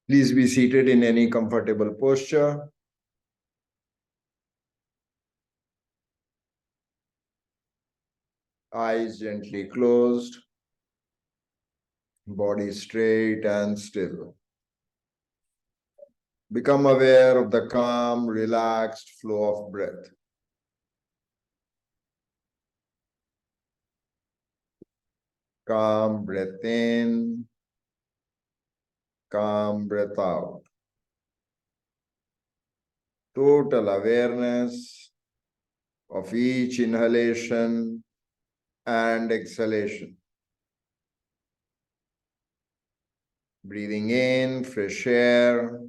Please be seated in any comfortable posture. Eyes gently closed. Body straight and still. Become aware of the calm, relaxed flow of breath. Calm breath in, calm breath out. Total awareness of each inhalation and exhalation. Breathing in, fresh air.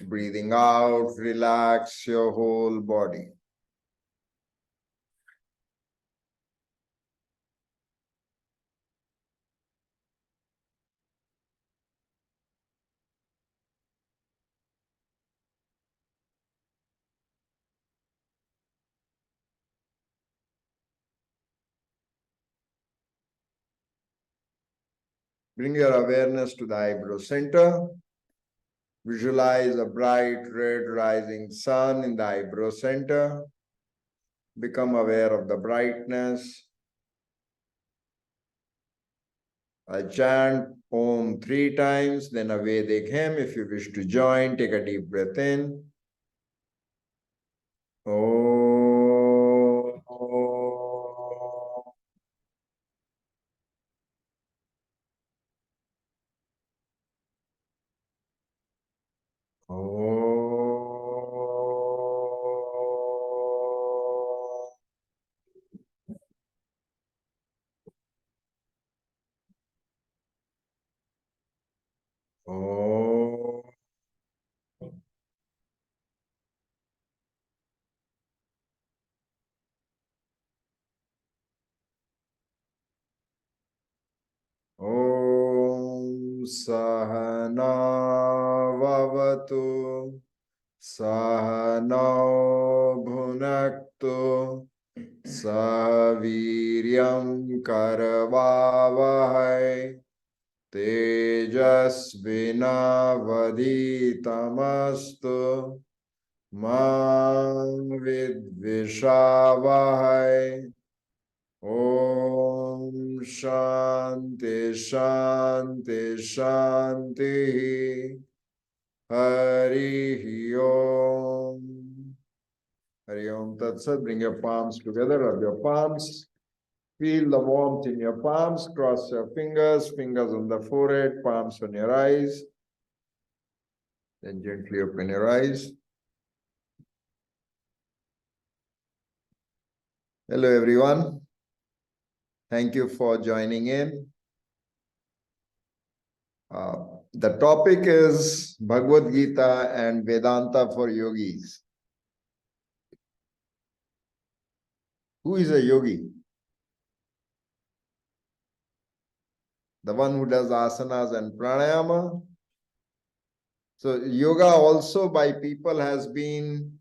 Breathing out, relax your whole body. Bring your awareness to the eyebrow center. Visualize a bright red rising sun in the eyebrow center. Become aware of the brightness. I chant Om 3 times, then a Vedic hymn. If you wish to join, take a deep breath in. Om. Om Sahana Vavatu Sahano Bhunaktu Saviryam Karavavahai Tejasvinavaditamastu Ma Vidvishavahai. Om Shanti Shanti Shanti Hari Om. Hari Om Tat Sat. Bring your palms together, rub your palms. Feel the warmth in your palms. Cross your fingers, fingers on the forehead, palms on your eyes. Then gently open your eyes. Hello, everyone. Thank you for joining in. The topic is Bhagavad Gita and Vedanta for yogis. Who is a yogi? The one who does asanas and pranayama. So yoga also by people has been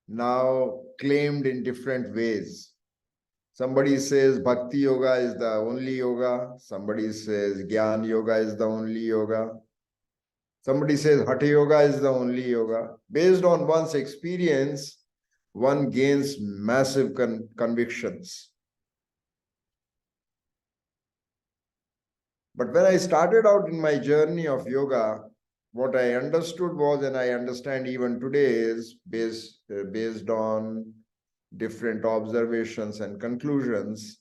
now claimed in different ways. Somebody says Bhakti Yoga is the only yoga. Somebody says Gyan Yoga is the only yoga. Somebody says Hatha Yoga is the only yoga. Based on one's experience, one gains massive convictions. But when I started out in my journey of yoga, what I understood was, and I understand even today, is based on different observations and conclusions,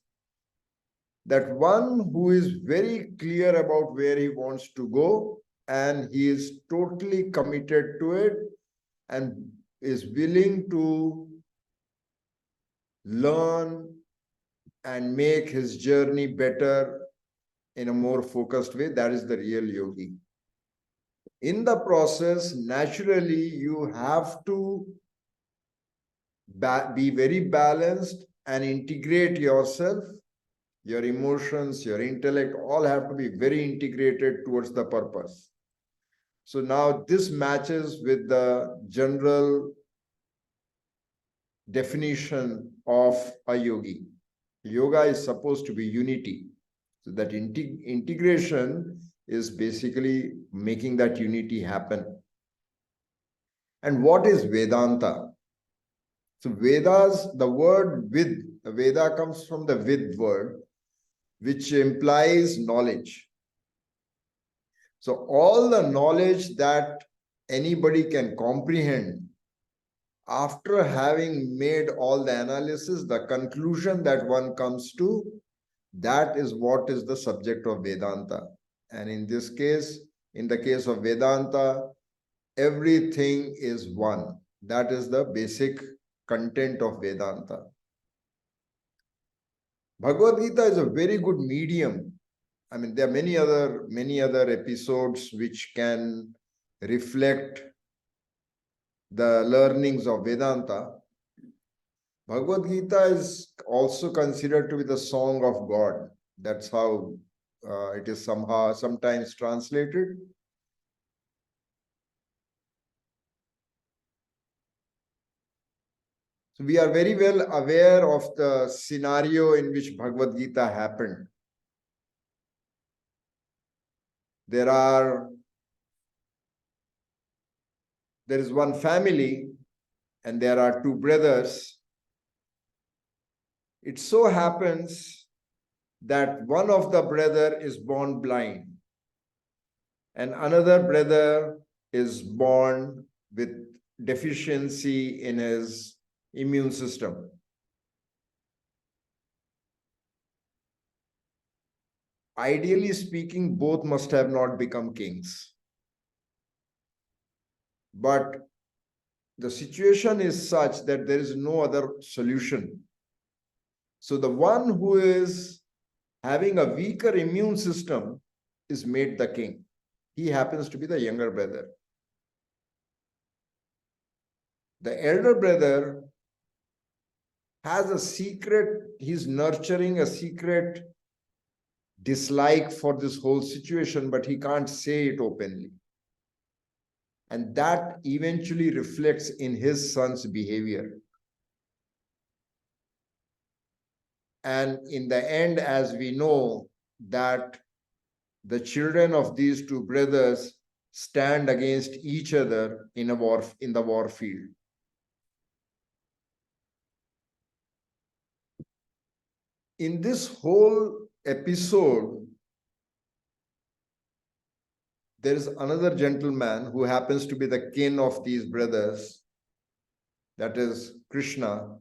that one who is very clear about where he wants to go and he is totally committed to it and is willing to learn and make his journey better in a more focused way, that is the real yogi. In the process, naturally, you have to be very balanced and integrate yourself, your emotions, your intellect, all have to be very integrated towards the purpose. So now this matches with the general definition of a yogi. Yoga is supposed to be unity. So that integration is basically making that unity happen. And what is Vedanta? So Vedas, the word vid, Veda comes from the vid word, which implies knowledge. So all the knowledge that anybody can comprehend, after having made all the analysis, the conclusion that one comes to, that is what is the subject of Vedanta. And in this case, in the case of Vedanta, everything is one. That is the basic content of Vedanta. Bhagavad Gita is a very good medium. I mean, there are many other episodes which can reflect the learnings of Vedanta. Bhagavad Gita is also considered to be the song of God. That's how it is sometimes translated. So we are very well aware of the scenario in which Bhagavad Gita happened. There is one family and there are two brothers. It so happens that one of the brother is born blind and another brother is born with deficiency in his immune system. Ideally speaking, both must have not become kings. But the situation is such that there is no other solution. So the one who is having a weaker immune system is made the king. He happens to be the younger brother. The elder brother has a secret, he's nurturing a secret dislike for this whole situation, but he can't say it openly. And that eventually reflects in his son's behavior. And in the end, as we know, that the children of these two brothers stand against each other in the war field. In this whole episode, there is another gentleman who happens to be the kin of these brothers, that is Krishna,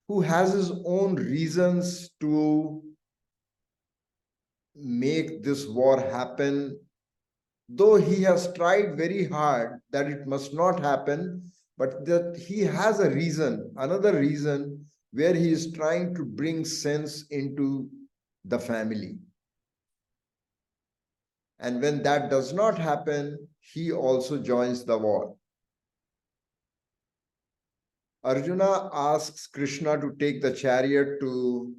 who has his own reasons to make this war happen, though he has tried very hard that it must not happen, but that he has a reason, another reason, where he is trying to bring sense into the family. And when that does not happen, he also joins the war. Arjuna asks Krishna to take the chariot to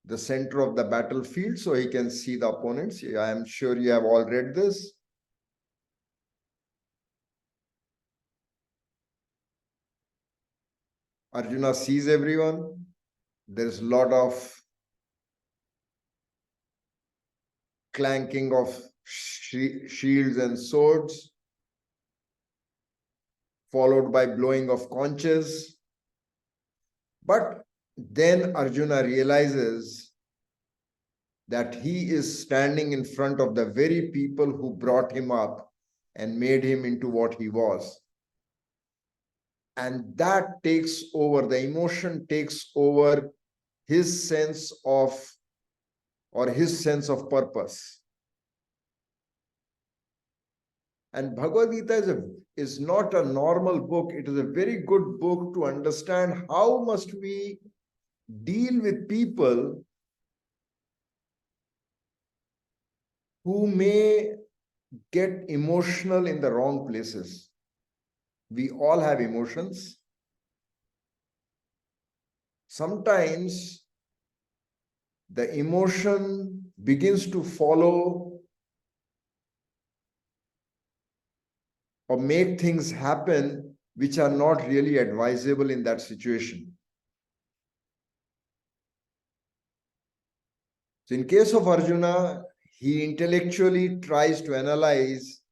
the center of the battlefield so he can see the opponents. I am sure you have all read this. Arjuna sees everyone. There's a lot of clanking of shields and swords, followed by blowing of conches. But then Arjuna realizes that he is standing in front of the very people who brought him up and made him into what he was. And that takes over, the emotion takes over his sense of purpose. And Bhagavad Gita is not a normal book. It is a very good book to understand how must we deal with people who may get emotional in the wrong places. We all have emotions. sometimes the emotion begins to follow or make things happen which are not really advisable in that situation. So in case of Arjuna, he intellectually tries to analyze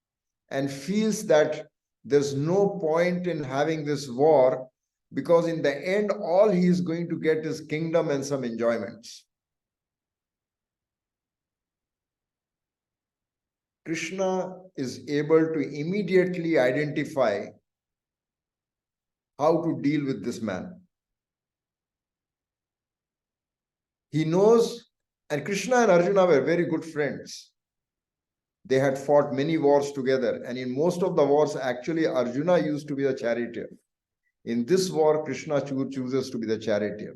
and feels that there's no point in having this war, because in the end, all he is going to get is kingdom and some enjoyments. Krishna is able to immediately identify how to deal with this man. He knows, and Krishna and Arjuna were very good friends. They had fought many wars together, and in most of the wars, actually, Arjuna used to be the charioteer. In this war, Krishna chooses to be the charioteer.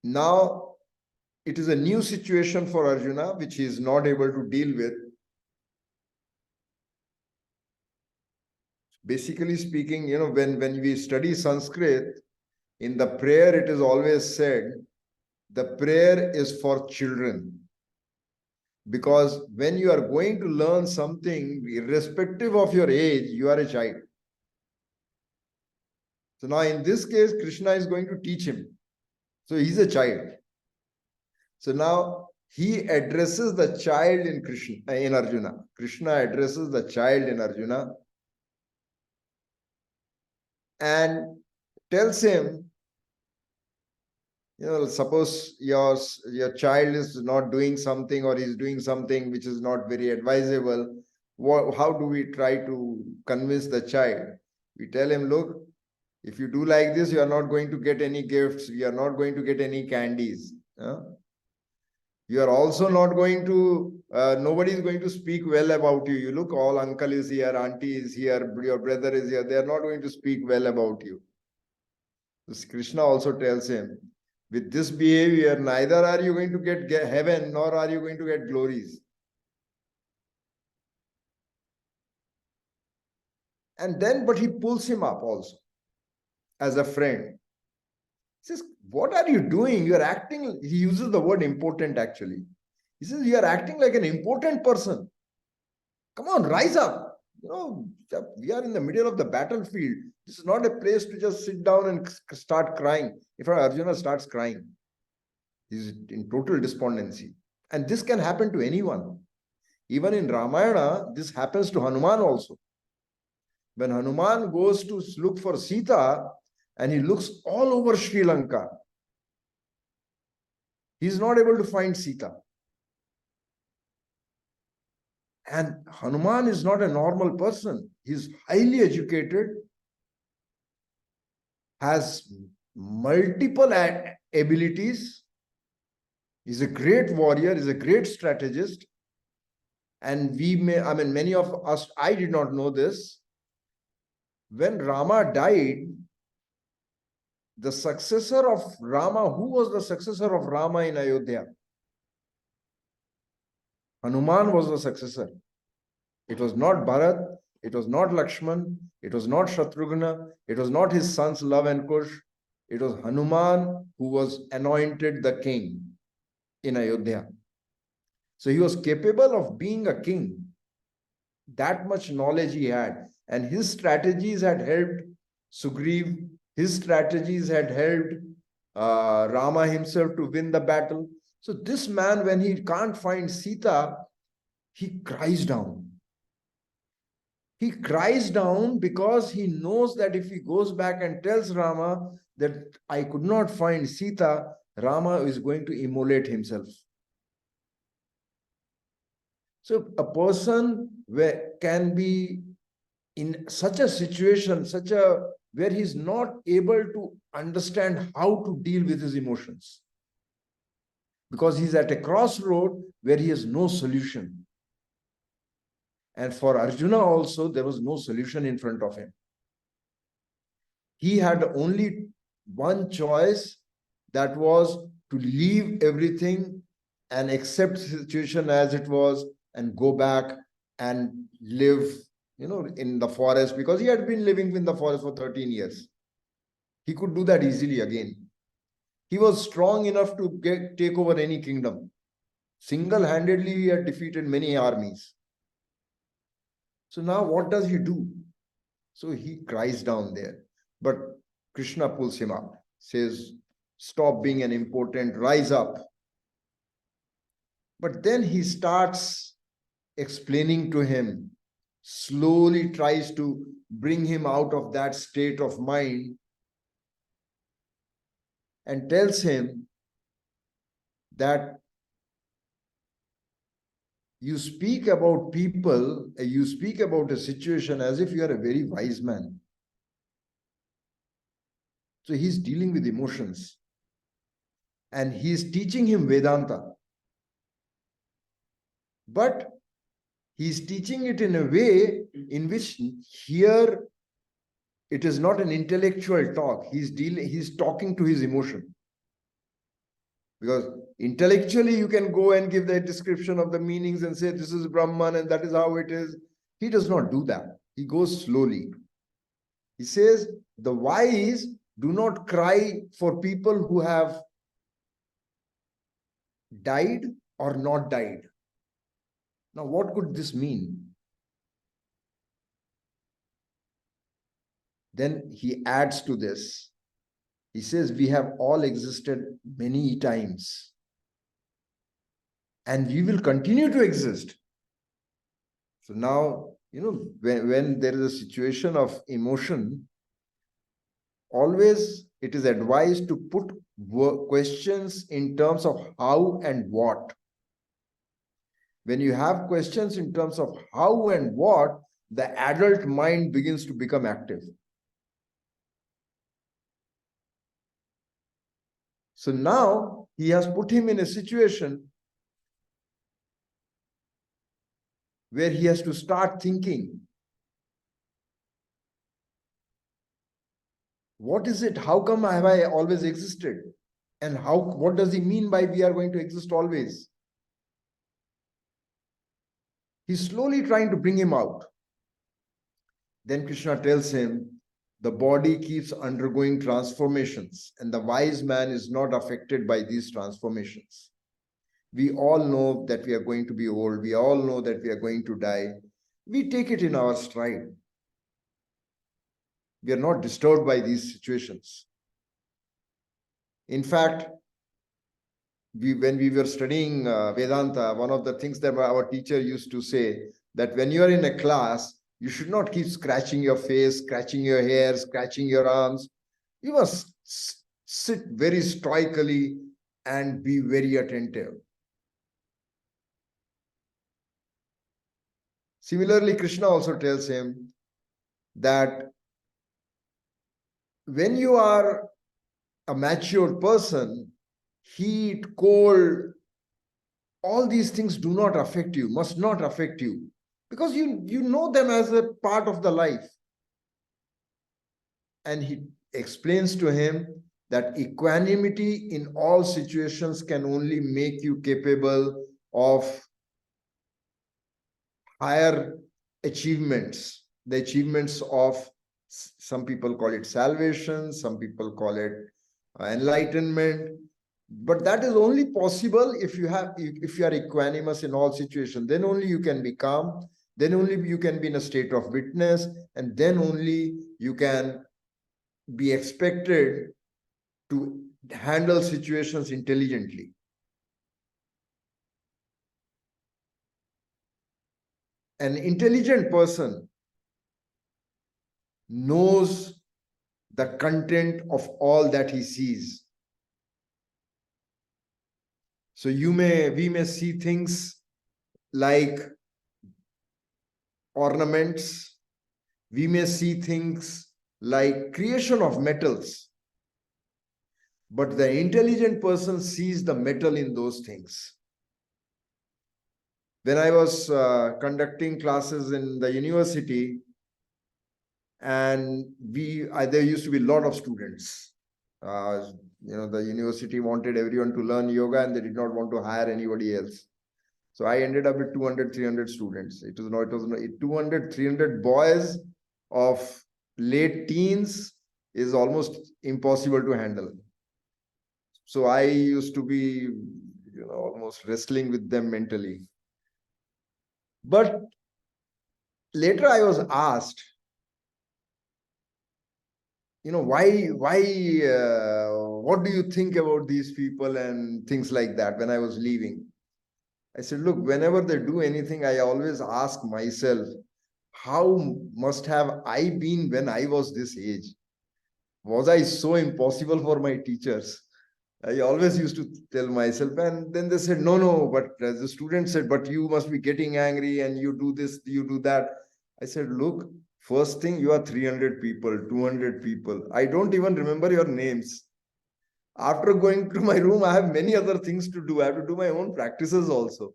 Now, it is a new situation for Arjuna, which he is not able to deal with. Basically speaking, when we study Sanskrit, in the prayer, it is always said, the prayer is for children. Because when you are going to learn something, irrespective of your age, you are a child. So now in this case, Krishna is going to teach him. So he's a child. So now he addresses the child in Arjuna. Krishna addresses the child in Arjuna and tells him, suppose your child is not doing something, or is doing something which is not very advisable. How do we try to convince the child? We tell him, look, if you do like this, you are not going to get any gifts. You are not going to get any candies. You are also not going to, nobody is going to speak well about you. You look, all uncle is here, auntie is here, your brother is here. They are not going to speak well about you. So Krishna also tells him, with this behavior, neither are you going to get heaven, nor are you going to get glories. And then, but he pulls him up also as a friend. He says, what are you doing? You are acting, he uses the word important actually. He says, you are acting like an important person. Come on, rise up. We are in the middle of the battlefield. This is not a place to just sit down and start crying. If Arjuna starts crying, he's in total despondency. And this can happen to anyone. Even in Ramayana, this happens to Hanuman also. When Hanuman goes to look for Sita, and he looks all over Sri Lanka, he's not able to find Sita. And Hanuman is not a normal person. He's highly educated, has multiple abilities. He's a great warrior, he's a great strategist. And many of us, I did not know this. When Rama died, the successor of Rama, who was the successor of Rama in Ayodhya? Hanuman was the successor. It was not Bharat, it was not Lakshman, it was not Shatrughna, it was not his sons Lava and Kush. It was Hanuman who was anointed the king in Ayodhya. So he was capable of being a king. That much knowledge he had. And his strategies had helped Sugriv. His strategies had helped Rama himself to win the battle. So this man, when he can't find Sita, he cries down. He cries down because he knows that if he goes back and tells Rama that I could not find Sita, Rama is going to immolate himself. So a person can be in such a situation, where he's not able to understand how to deal with his emotions, because he's at a crossroad where he has no solution. And for Arjuna also, there was no solution in front of him. He had only one choice, that was to leave everything and accept the situation as it was and go back and live in the forest, because he had been living in the forest for 13 years. He could do that easily again. He was strong enough to take over any kingdom. Single-handedly, he had defeated many armies. So now what does he do? So he cries down there. But Krishna pulls him up, says, stop being an impotent, rise up. But then he starts explaining to him, slowly tries to bring him out of that state of mind, and tells him that you speak about people, you speak about a situation as if you are a very wise man. So he's dealing with emotions. And he's teaching him Vedanta. But he's teaching it in a way in which here it is not an intellectual talk. He's talking to his emotion. Because intellectually you can go and give the description of the meanings and say this is Brahman and that is how it is. He does not do that. He goes slowly. He says the wise do not cry for people who have died or not died. Now, what could this mean? Then he adds to this. He says, we have all existed many times. And we will continue to exist. So now, when there is a situation of emotion, always it is advised to put questions in terms of how and what. When you have questions in terms of how and what, the adult mind begins to become active. So now he has put him in a situation where he has to start thinking, what is it? How come have I always existed? And what does he mean by we are going to exist always? He's slowly trying to bring him out. Then Krishna tells him, the body keeps undergoing transformations, and the wise man is not affected by these transformations. We all know that we are going to be old. We all know that we are going to die. We take it in our stride. We are not disturbed by these situations. In fact, when we were studying Vedanta, one of the things that our teacher used to say, that when you are in a class, you should not keep scratching your face, scratching your hair, scratching your arms. You must sit very stoically and be very attentive. Similarly, Krishna also tells him that when you are a mature person, heat, cold, all these things do not affect you, must not affect you, because you know them as a part of the life. And he explains to him that equanimity in all situations can only make you capable of higher achievements, the achievements of, some people call it salvation, some people call it enlightenment. But that is only possible if you are equanimous in all situations. Then only you can be calm. Then only you can be in a state of witness, and then only you can be expected to handle situations intelligently. An intelligent person knows the content of all that he sees. So we may see things like ornaments. We may see things like creation of metals. But the intelligent person sees the metal in those things. When I was conducting classes in the university, and there used to be a lot of students. The university wanted everyone to learn yoga, and they did not want to hire anybody else. So I ended up with 200, 300 students. It was not 200, 300 boys of late teens is almost impossible to handle. So I used to be, almost wrestling with them mentally. But later I was asked, what do you think about these people and things like that when I was leaving? I said, look, whenever they do anything, I always ask myself, how must have I been when I was this age? Was I so impossible for my teachers? I always used to tell myself, and then they said, no, but the student said, but you must be getting angry and you do this, you do that. I said, look, first thing, you are 300 people, 200 people. I don't even remember your names. After going to my room, I have many other things to do. I have to do my own practices also.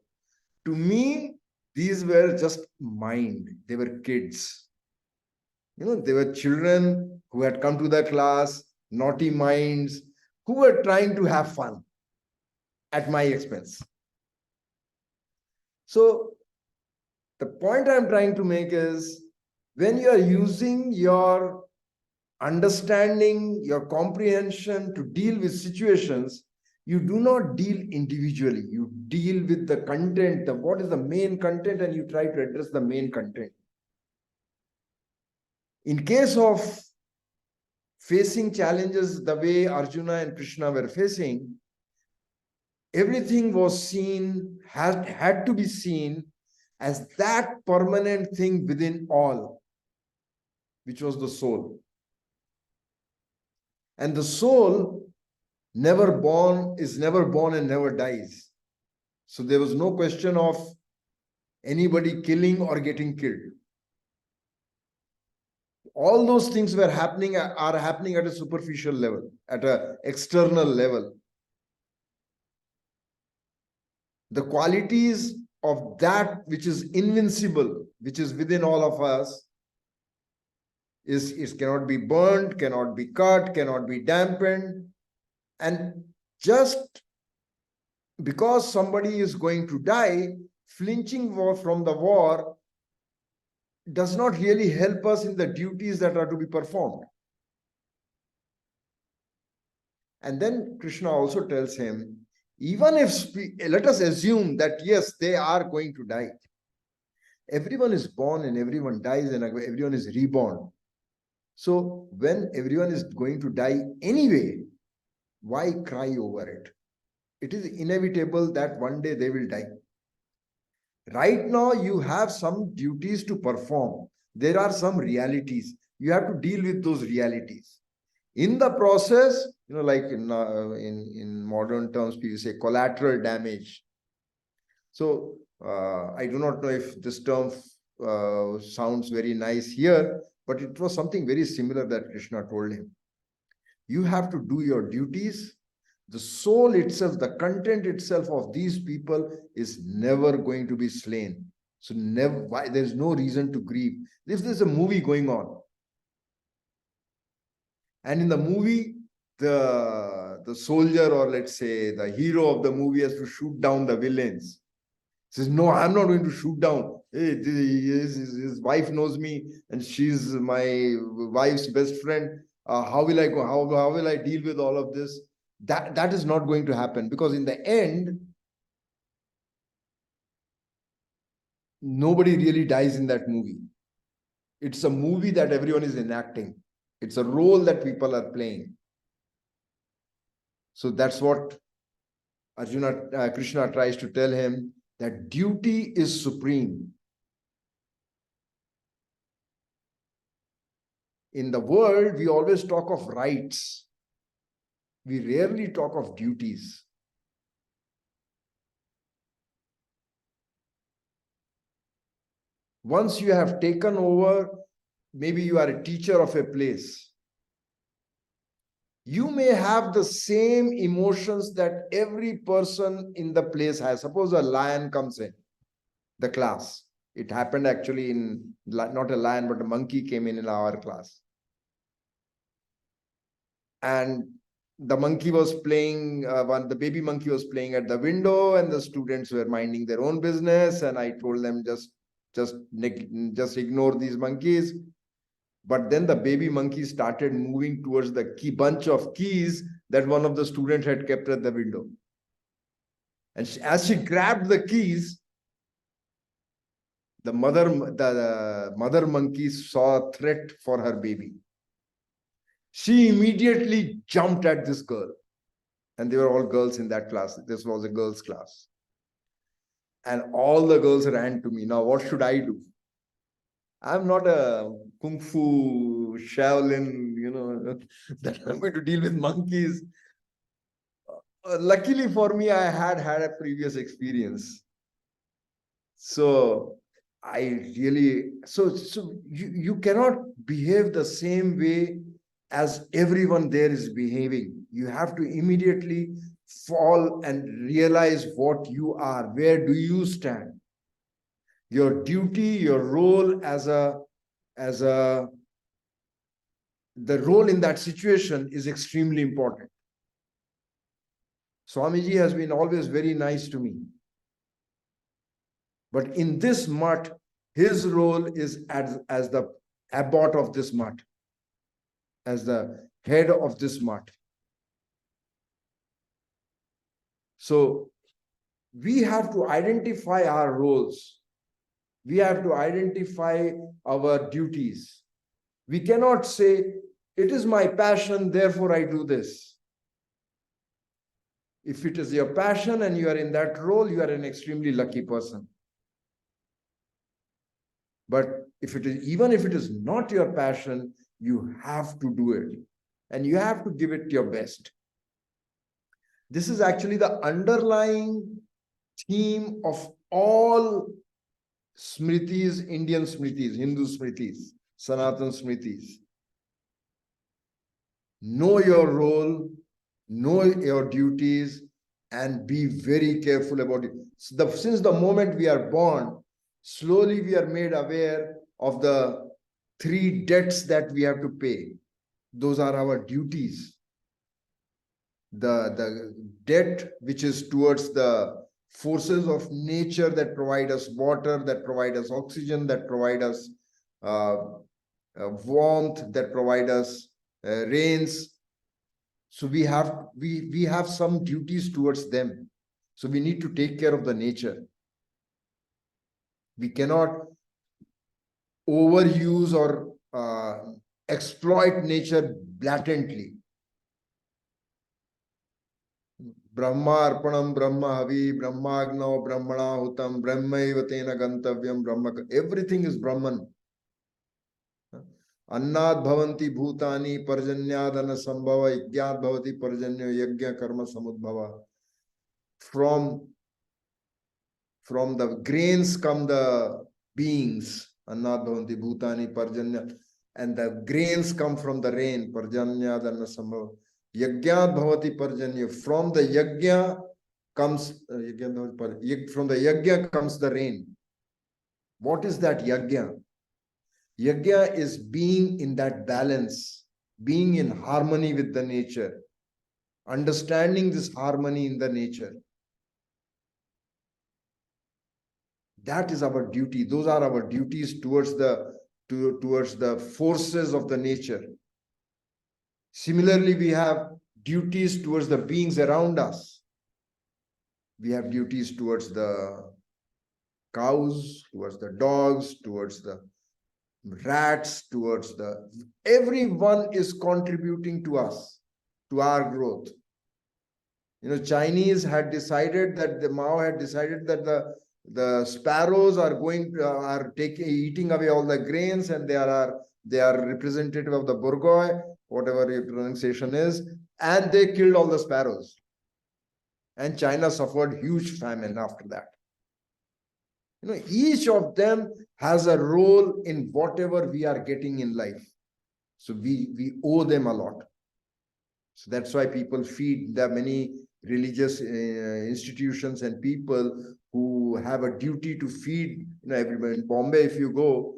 To me, these were just mind. They were kids. They were children who had come to the class, naughty minds, who were trying to have fun at my expense. So the point I'm trying to make is, when you are using your understanding, your comprehension to deal with situations, you do not deal individually. You deal with the content, what is the main content, and you try to address the main content. In case of facing challenges the way Arjuna and Krishna were facing, everything was seen, had to be seen as that permanent thing within all, which was the soul. And the soul is never born and never dies. So there was no question of anybody killing or getting killed. All those things are happening at a superficial level, at an external level. The qualities of that which is invincible, which is within all of us, is cannot be burnt, cannot be cut, cannot be dampened. And just because somebody is going to die, flinching from the war does not really help us in the duties that are to be performed. And then Krishna also tells him, even if let us assume that yes, they are going to die. Everyone is born and everyone dies and everyone is reborn. So when everyone is going to die anyway, why cry over it? It is inevitable that one day they will die. Right now, you have some duties to perform. There are some realities. You have to deal with those realities. In the process, like in modern terms, people say collateral damage. So I do not know if this term sounds very nice here, but it was something very similar that Krishna told him. You have to do your duties. The soul itself, the content itself of these people is never going to be slain. So there's no reason to grieve. If there's a movie going on, and in the movie, the soldier, or let's say the hero of the movie, has to shoot down the villains. Says, no, I'm not going to shoot down. Hey, his wife knows me, and she's my wife's best friend. How will I go? How will I deal with all of this? That is not going to happen, because in the end, nobody really dies in that movie. It's a movie that everyone is enacting. It's a role that people are playing. So that's what Krishna tries to tell him, that duty is supreme. In the world, we always talk of rights. We rarely talk of duties. Once you have taken over, maybe you are a teacher of a place, you may have the same emotions that every person in the place has. Suppose a lion comes in the class. It happened actually not a lion, but a monkey came in our class. And the monkey was playing, the baby monkey was playing at the window, and the students were minding their own business. And I told them, just ignore these monkeys. But then the baby monkey started moving towards the bunch of keys that one of the students had kept at the window. And as she grabbed the keys, the mother monkey saw a threat for her baby. She immediately jumped at this girl. And they were all girls in that class. This was a girls' class. And all the girls ran to me. Now, what should I do? I'm not a Kung Fu Shaolin, that I'm going to deal with monkeys. Luckily for me, I had a previous experience. So you cannot behave the same way as everyone there is behaving. You have to immediately fall and realize what you are. Where do you stand? Your duty, your role the role in that situation is extremely important. Swamiji has been always very nice to me. But in this mutt, his role is as the abbot of this mutt, as the head of this mutt. So we have to identify our roles. We have to identify our duties. We cannot say, it is my passion, therefore I do this. If it is your passion and you are in that role, you are an extremely lucky person. But even if it is not your passion, you have to do it. And you have to give it your best. This is actually the underlying theme of all smritis, Indian smritis, Hindu smritis, Sanatan smritis. Know your role, know your duties, and be very careful about it. Since the moment we are born, slowly we are made aware of the 3 debts that we have to pay. Those are our duties. The debt which is towards the forces of nature that provide us water, that provide us oxygen, that provide us warmth, that provide us rains. So we have some duties towards them. So we need to take care of the nature. We cannot overuse or exploit nature blatantly. Brahma arpanam brahma havi brahmagno brahmana hutam brahmaiva tena gantavyam brahma. Everything is Brahman. Annad bhavanti bhutani parjanyadana sambhava yajnat bhavati parjanyo yajna karma samudbhava. From the grains come the beings. Annad bhavanti bhutani parjanya. And the grains come from the rain. Parjanyadana sambhava. Yajnat bhavati parjanya. From the yajna comes the rain. What is that yajna? Yajna is being in that balance, being in harmony with the nature, understanding this harmony in the nature. That is our duty. Those are our duties towards the forces of the nature. Similarly, we have duties towards the beings around us. We have duties towards the cows, towards the dogs, towards the rats, everyone is contributing to us, to our growth. Chinese had decided that Mao had decided that the sparrows are eating away all the grains, and they are representative of the bourgeois, whatever your pronunciation is, and they killed all the sparrows. And China suffered huge famine after that. Each of them has a role in whatever we are getting in life. So we owe them a lot. So that's why people feed. There are many religious institutions and people who have a duty to feed. Everybody in Bombay, if you go,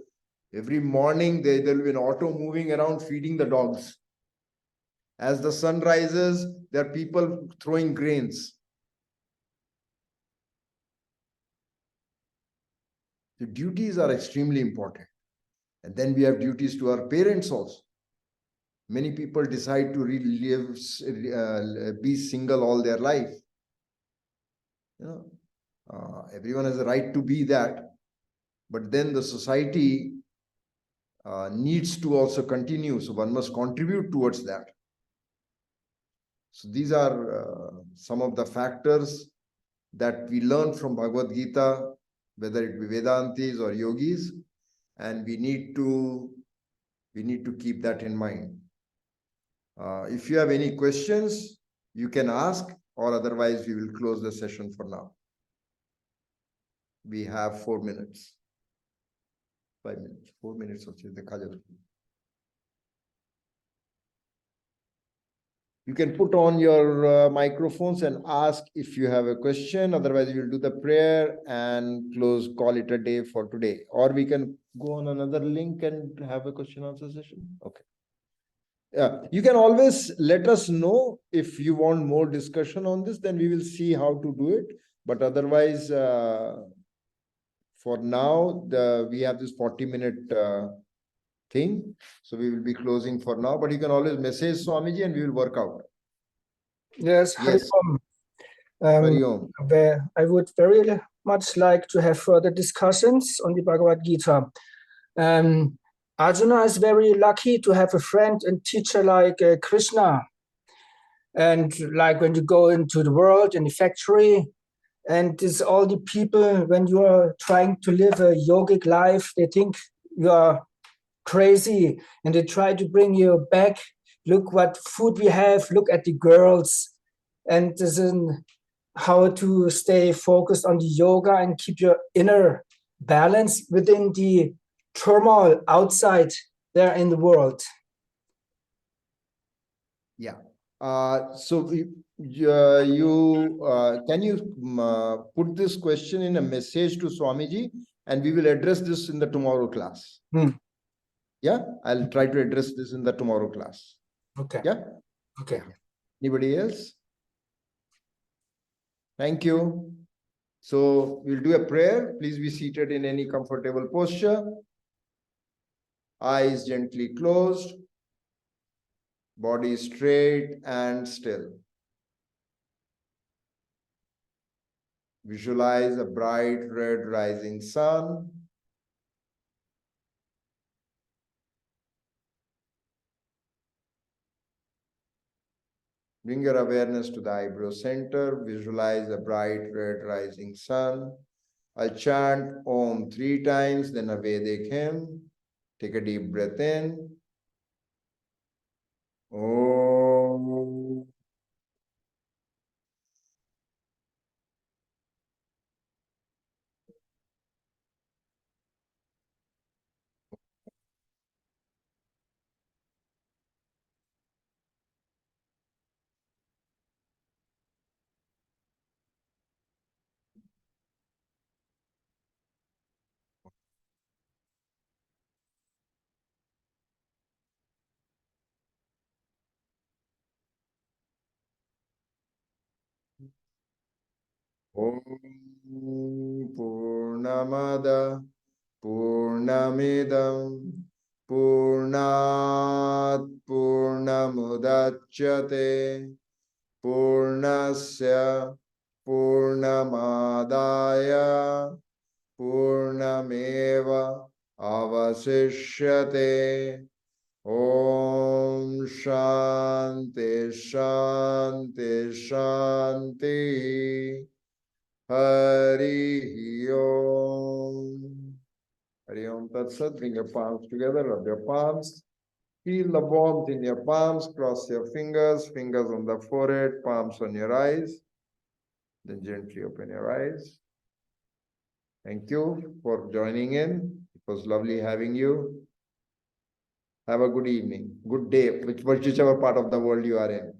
every morning there will be an auto moving around feeding the dogs. As the sun rises, there are people throwing grains. The duties are extremely important. And then we have duties to our parents also. Many people decide to be single all their life. Everyone has a right to be that. But then the society needs to also continue. So one must contribute towards that. So these are some of the factors that we learn from Bhagavad Gita, whether it be Vedantis or yogis, and we need to keep that in mind. If you have any questions, you can ask, or otherwise we will close the session for now. We have 4 minutes. 5 minutes. 4 minutes. You can put on your microphones and ask if you have a question. Otherwise, we will do the prayer and call it a day for today. Or we can go on another link and have a question answer session. Okay. Yeah, you can always let us know if you want more discussion on this, then we will see how to do it. But otherwise, for now, we have this 40-minute thing. So we will be closing for now, but you can always message Swamiji and we will work out. Yes, Yes. Hari Om. I would very much like to have further discussions on the Bhagavad Gita. Arjuna is very lucky to have a friend and teacher like Krishna. And like when you go into the world, in the factory, and it's all the people, when you are trying to live a yogic life, they think you are crazy and they try to bring you back. Look what food we have, look at the girls. And this is how to stay focused on the yoga and keep your inner balance within the turmoil outside there in the world. Yeah. So can you put this question in a message to Swamiji, and we will address this in the tomorrow class. Yeah, I'll try to address this in the tomorrow class. Okay. Yeah. Okay. Anybody else? Thank you. So we'll do a prayer. Please be seated in any comfortable posture. Eyes gently closed. Body straight and still. Visualize a bright red rising sun. Bring your awareness to the eyebrow center. Visualize a bright red rising sun. I'll chant Om 3 times, then a Vedic hymn. Take a deep breath in. Om. Om Purnamada Purnamidam Purnat Purnamudachyate Purnasya Purnamadaya Purnameva Avasishyate. Om Shanti Shanti Shanti. Hari Om. Hari Om Tat Sat. Bring your palms together, rub your palms. Feel the warmth in your palms, cross your fingers, fingers on the forehead, palms on your eyes. Then gently open your eyes. Thank you for joining in. It was lovely having you. Have a good evening, good day, whichever part of the world you are in.